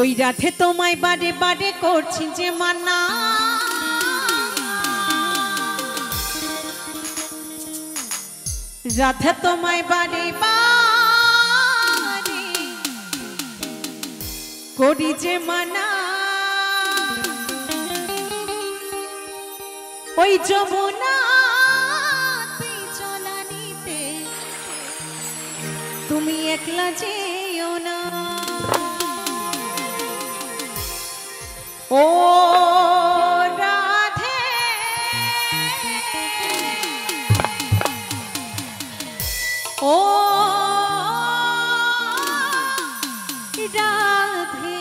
ওই রাধে তোমায় বারে বারে করছি যে মানা, রাধে তোমায় বারে বারে করি যে মানা। ওই যমুনাতে চলা নিতে তুমি একলা যেও না। ও রাধে ও রাধে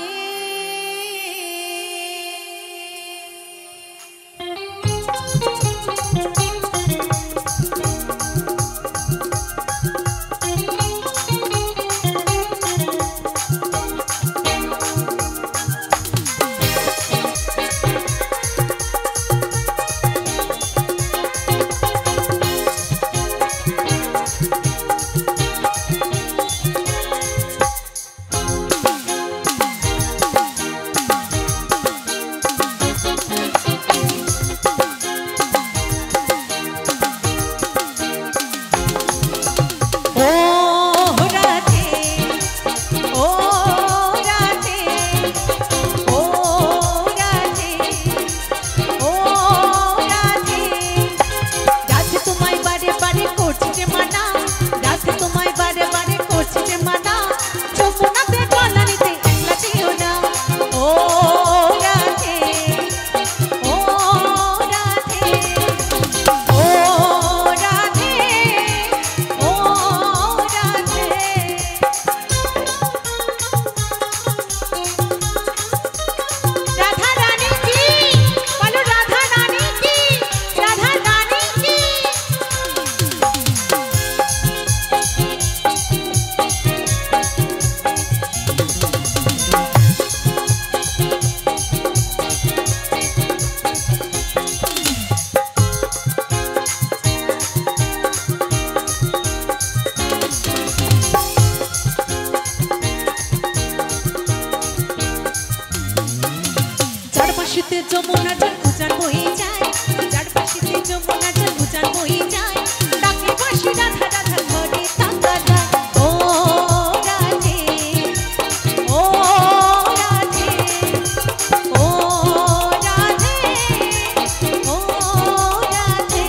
যমুনা জল উজান বয়ে যায়, যার পাশে যমুনা জল উজান বয়ে যায়, ডাকে বাঁশি রাধা রাধা করে তাকা যায়। ও রাধে ও রাধে ও রাধে ও রাধে।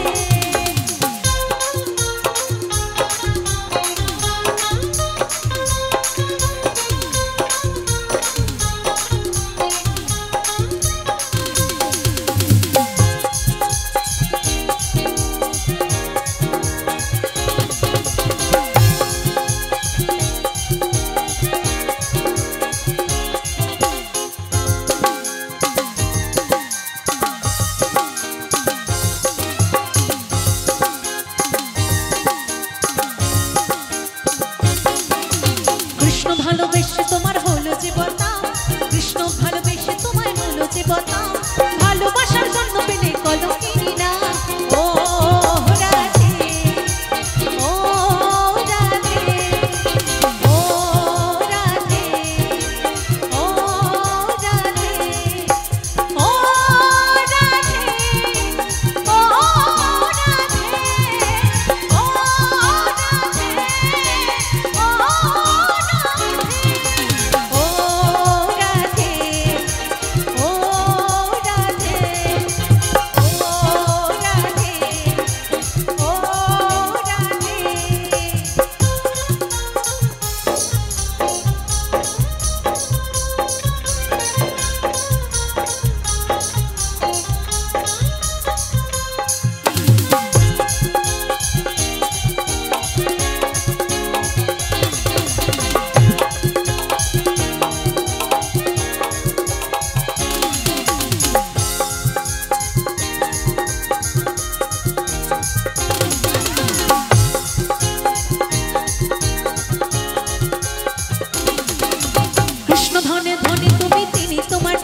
কৃষ্ণ ভালোবেসে তোমার হলো যে বদনাম, কৃষ্ণ ভালোবেসে তোমায় হলো যে বদনাম, ভালোবাসার জন্য পেলে কলঙ্কিনী না। ও রাধে ও রাধে ও রাধে ও রাধে ও রাধে ও রাধে ও ধনে ধনে তুমি তিনি তোমার